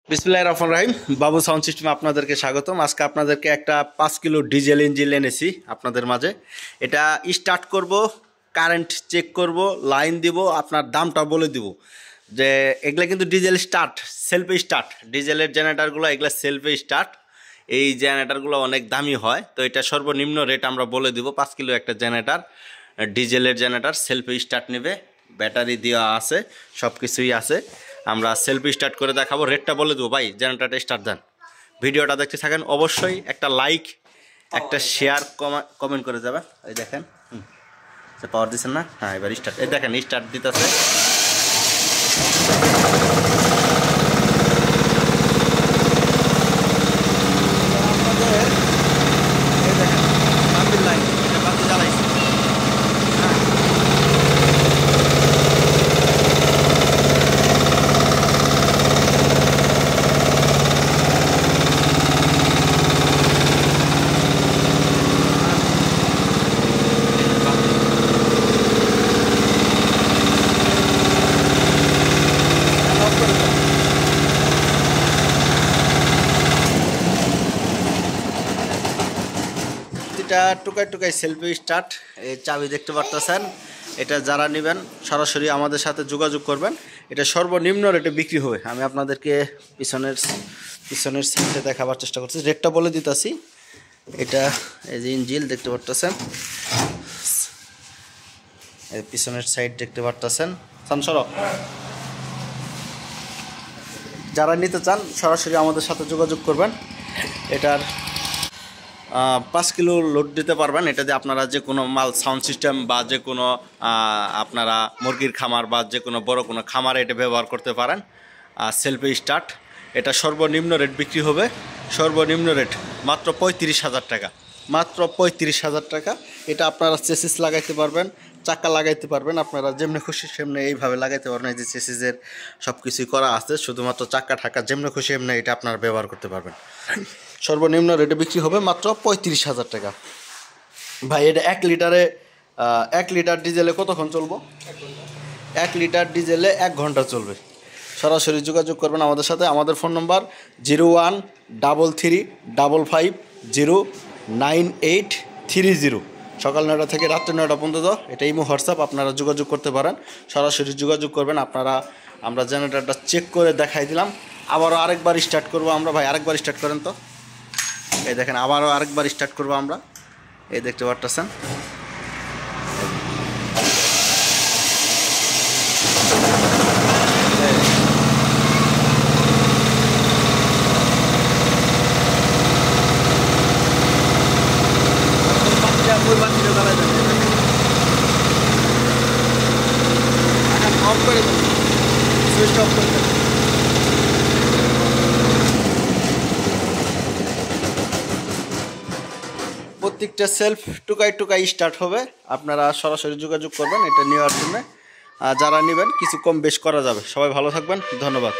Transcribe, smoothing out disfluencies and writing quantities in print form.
বিসমিল্লাহির রহমানির রহিম। বাবু সাউন্ড সিস্টেমে আপনাদেরকে স্বাগতম। আজকে আপনাদেরকে একটা 5 কিলো ডিজেল ইঞ্জিন এনেছি আপনাদের মাঝে। এটা স্টার্ট করব, কারেন্ট চেক করব, লাইন দিব, আপনার দামটা বলে দিব যে এগুলা কিন্তু ডিজেল স্টার্ট, সেলফে স্টার্ট। ডিজেলের জেনারেটারগুলো এগুলা সেলফে স্টার্ট। এই জেনারেটারগুলো অনেক দামি হয়, তো এটা সর্বনিম্ন রেট আমরা বলে দিব। 5 কিলো একটা জেনারেটার, ডিজেলের জেনারেটার সেলফে স্টার্ট নেবে, ব্যাটারি দেওয়া আছে, সব কিছুই আছে। আমরা সেলফি স্টার্ট করে দেখাবো, রেটটা বলে দেবো। ভাই জেনারেটারটা স্টার্ট দেন, ভিডিওটা দেখতে থাকেন। অবশ্যই একটা লাইক, একটা শেয়ার, কমেন্ট করে যাবেন। এই দেখেন পাওয়ার দিচ্ছেন না? হ্যাঁ, এবার স্টার্ট। এই দেখেন স্টার্ট দিতেছে। এটা টুকাই টুকাই সেলফি স্টার্ট। এই চাবি দেখতে পারতেছেন। এটা যারা নেবেন সরাসরি আমাদের সাথে যোগাযোগ করবেন। এটা সর্বনিম্ন রেটে বিক্রি হবে। আমি আপনাদেরকে পিছনের সাইডে দেখাবার চেষ্টা করছি, রেটটা বলে দিতেছি। এটা এই যে ইঞ্জিল দেখতে পারতেছেন, এই পিছনের সাইড দেখতে পারতেছেন। যারা নিতে চান সরাসরি আমাদের সাথে যোগাযোগ করবেন। এটার 5 কিলো লোড দিতে পারবেন। এটা দিয়ে আপনারা যে কোনো মাল, সাউন্ড সিস্টেম বা যে কোনো আপনারা মুরগির খামার বা যে কোনো বড় কোনো খামারে এটা ব্যবহার করতে পারেন। Selfie start. এটা সর্বনিম্ন রেট বিক্রি হবে, সর্বনিম্ন রেট মাত্র 35,000 টাকা, মাত্র 35,000 টাকা। এটা আপনারা চেসিস লাগাইতে পারবেন, চাকা লাগাইতে পারবেন, আপনারা যেমনি খুশি সেমনি এইভাবে লাগাইতে পারবেন। এই যে চেসিসের সব কিছুই করা আছে, শুধুমাত্র চাকা ঠাকা যেমনি খুশি এমনি এটা আপনারা ব্যবহার করতে পারবেন। সর্বনিম্ন রেটে বিক্রি হবে মাত্র 35,000 টাকা। ভাই এটা 1 লিটার ডিজেলে কতক্ষণ চলবো? 1 লিটার ডিজেলে 1 ঘন্টা চলবে। সরাসরি যোগাযোগ করবেন আমাদের সাথে। আমাদের ফোন নম্বর 0133550980। সকাল 9টা থেকে রাত্রে 9টা পর্যন্ত। এটা ইমো হোয়াটসঅ্যাপ, আপনারা যোগাযোগ করতে পারেন, সরাসরি যোগাযোগ করবেন। আমরা জেনারেটারটা চেক করে দেখাই দিলাম। আবারও আরেকবার স্টার্ট করবো আমরা। ভাই আরেকবার স্টার্ট করেন তো। এই দেখেন আবারও আরেকবার স্টার্ট করবো আমরা। এই দেখতে পারতেছেন। অফ করে দেন, সুইচটা অফ করে দেন। প্রত্যেকটা সেলফ টুকাই টুকাই স্টার্ট হবে। আপনারা সরাসরি যোগাযোগ করবেন এটা নেওয়ার জন্য। যারা নেবেন কিছু কম বেশ করা যাবে। সবাই ভালো থাকবেন, ধন্যবাদ।